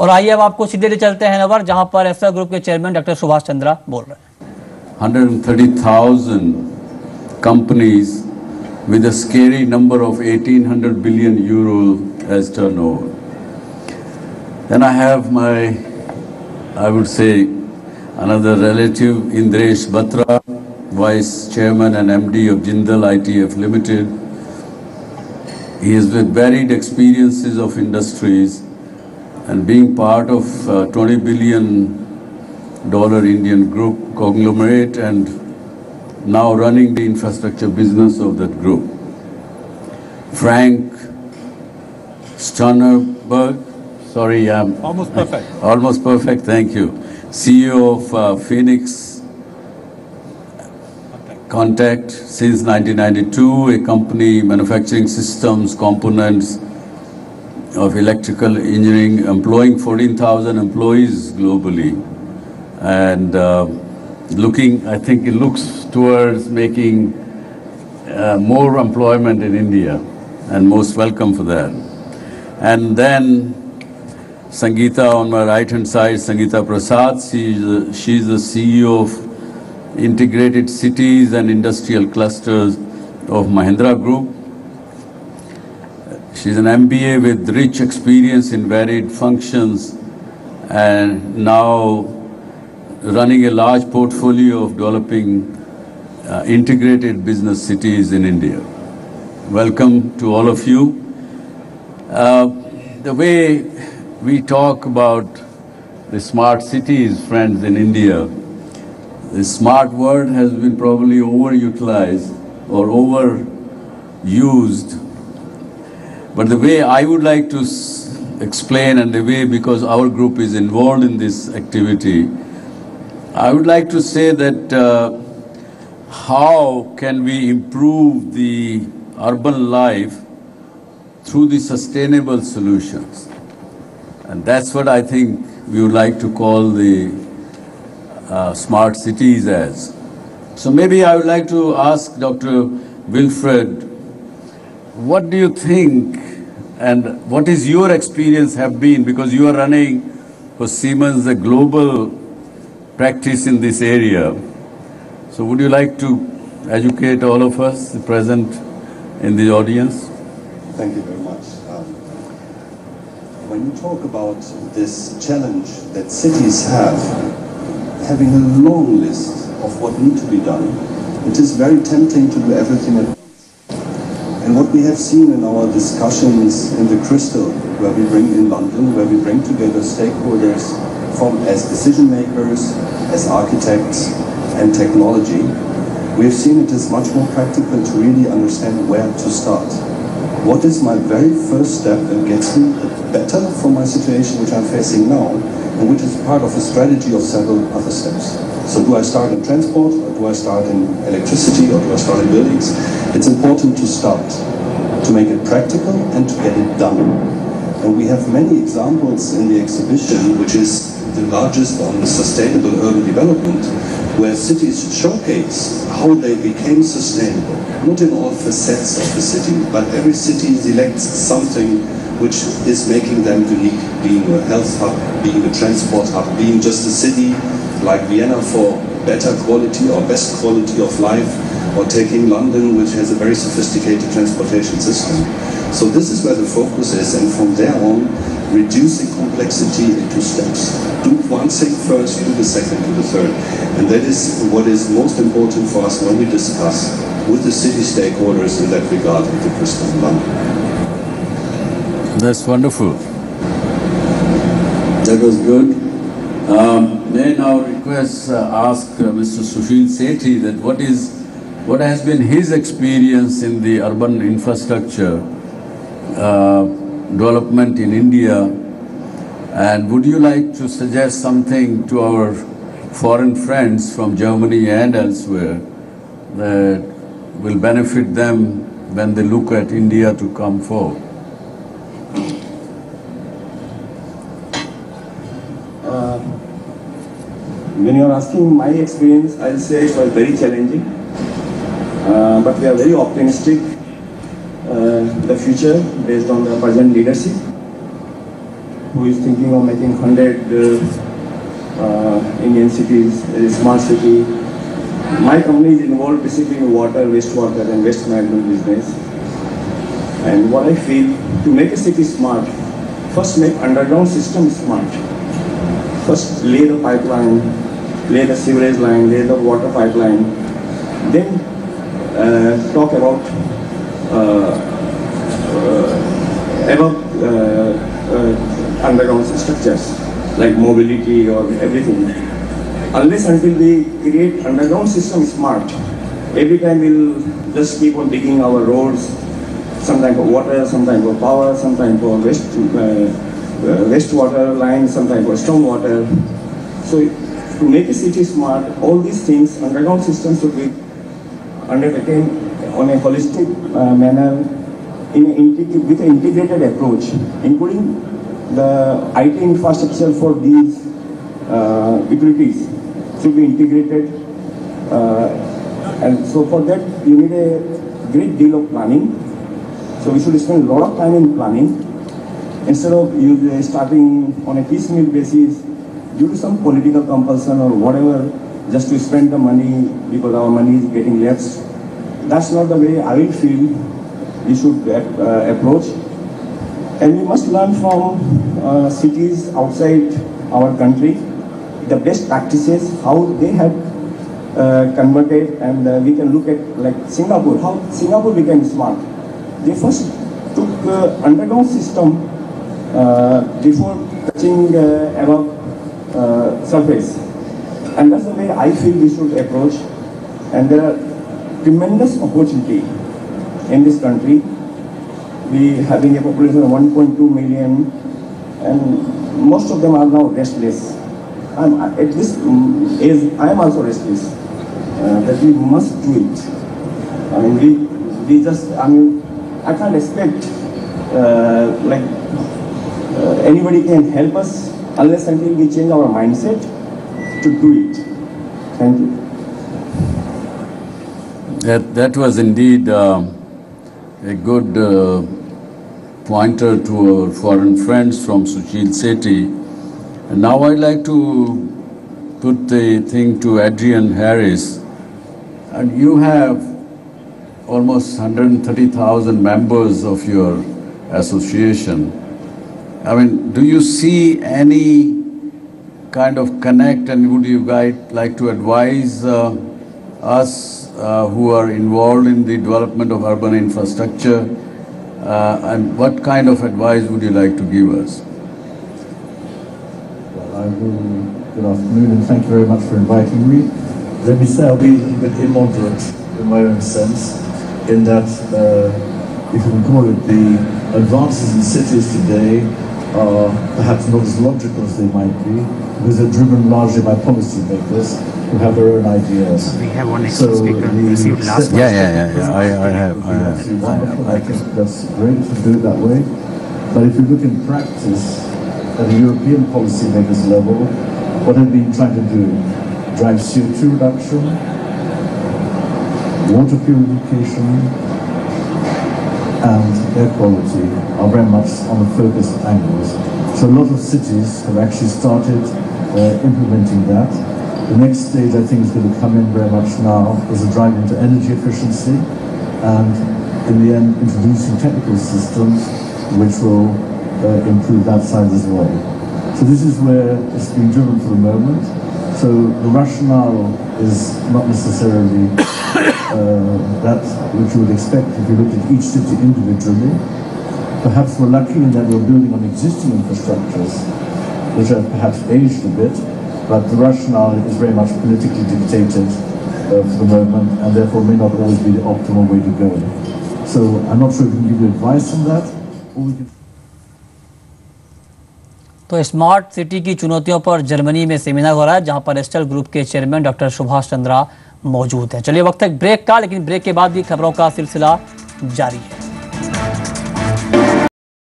और आइए अब आपको सीधे ले चलते हैं हैनोवर, जहां पर एफ्रा ग्रुप के चेयरमैन डॉक्टर सुभाष चंद्रा बोल रहे हैं। 130,000 companies with a scary number of 1800 billion euro as turnover. Then I have my, I would say, another relative, Indresh Batra, Vice Chairman and MD of Jindal ITF Limited. He is with varied experiences of industries and being part of $20 billion Indian group conglomerate and now running the infrastructure business of that group. Frank Sternerberg, sorry, I'm almost perfect. Almost perfect, thank you. CEO of Phoenix Contact since 1992, a company manufacturing systems, components of electrical engineering, employing 14,000 employees globally. And I think it looks towards making more employment in India, and most welcome for that. And then Sangeeta on my right hand side, Sangeeta Prasad, she's the CEO of Integrated Cities and Industrial Clusters of Mahindra Group. She's an MBA with rich experience in varied functions and now running a large portfolio of developing integrated business cities in India. Welcome to all of you. The way we talk about the smart cities, friends, in India, the smart word has been probably overutilized or overused. But the way I would like to explain, and the way, because our group is involved in this activity, I would like to say that how can we improve the urban life through the sustainable solutions? And that's what I think we would like to call the smart cities as. So maybe I would like to ask Dr. Wilfred, what do you think and what is your experience have been, because you are running for Siemens a global practice in this area. So would you like to educate all of us present in the audience? Thank you very much. When you talk about this challenge that cities have, having a long list of what needs to be done, it is very tempting to do everything at once. And what we have seen in our discussions in the Crystal, where we bring in London, where we bring together stakeholders as decision makers, as architects and technology, we have seen it is much more practical to really understand where to start. What is my very first step that gets me better from my situation which I'm facing now, and which is part of a strategy of several other steps. So do I start in transport, or do I start in electricity, or do I start in buildings? It's important to start, to make it practical and to get it done. And we have many examples in the exhibition, which is the largest on sustainable urban development, where cities showcase how they became sustainable, not in all facets of the city, but every city selects something which is making them unique, being a health hub, being a transport hub, being just a city like Vienna for better quality or best quality of life, or taking London, which has a very sophisticated transportation system. So this is where the focus is, and from there on, reducing complexity into steps. Do one thing first, do the second, do the third. And that is what is most important for us when we discuss with the city stakeholders in that regard at the Crystal in London. That's wonderful. That was good. May I now ask Mr. Sushil Sethi that what has been his experience in the urban infrastructure development in India, and would you like to suggest something to our foreign friends from Germany and elsewhere that will benefit them when they look at India to come forward? When you are asking my experience, I'll say it was very challenging, but we are very optimistic the future based on the present leadership. who is thinking of making 100 Indian cities a smart city. My company is involved basically in water, wastewater and waste management business. And what I feel, to make a city smart, first make underground system smart. First lay the pipeline, lay the sewerage line, lay the water pipeline. Then talk about underground structures like mobility or everything. Unless until we create underground system smart, every time we'll just keep on digging our roads, sometime for water, sometime for power, sometime for wastewater line, sometime for storm water. So to make a city smart, all these things, underground systems should be undertaken on a holistic manner with an integrated approach, including the IT infrastructure for these utilities should be integrated. And so for that, you need a great deal of planning. So we should spend a lot of time in planning instead of starting on a piecemeal basis due to some political compulsion or whatever, just to spend the money because our money is getting less. That's not the way I will feel we should approach. And we must learn from cities outside our country, the best practices, how they have converted, and we can look at like Singapore, how Singapore became smart. They first took underground system before touching above surface. And that's the way I feel we should approach. And there are tremendous opportunity in this country. We having a population of 1.2 million, and most of them are now restless. At this age, I am also restless. That we must do it. I mean, we just, I mean, I can't expect anybody can help us unless until we change our mindset to do it. Thank you. That was indeed a good pointer to our foreign friends from Sushil Sethi. And now I'd like to put the thing to Adrian Harris. And you have almost 130,000 members of your association. I mean, do you see any kind of connect, and would you guys like to advise us who are involved in the development of urban infrastructure, and what kind of advice would you like to give us? Well, good afternoon, and thank you very much for inviting me. Let me say I'll be a little bit immoderate in my own sense, in that, if you can call it, the advances in cities today are perhaps not as logical as they might be, because they're driven largely by policymakers who have their own ideas. We have one extra speaker received last I have. I think that's great to do it that way. But if you look in practice, at a European policymakers level, what have they been trying to do? Drive CO2 reduction, water purification, and air quality are very much on the focus angles. So a lot of cities have actually started implementing that. The next stage I think is going to come in very much now is a drive into energy efficiency, and in the end introducing technical systems which will improve that side as well. So this is where it's being driven for the moment. So the rationale is not necessarily that which you would expect if you looked at each city individually. Perhaps we're lucky in that we're building on existing infrastructures which have perhaps aged a bit, but the rationale is very much politically dictated for the moment, and therefore may not always be the optimal way to go. So I'm not sure if we can give you advice on that, or we can... तो smart city की चुनौतियों पर Germany में seminar हो रहा है, जहां पर एस्टेल ग्रुप के चेयरमैन डॉक्टर सुभाष चंद्रा मौजूद हैं। चलिए वक्त है ब्रेक का, लेकिन ब्रेक के बाद भी खबरों का सिलसिला जारी है।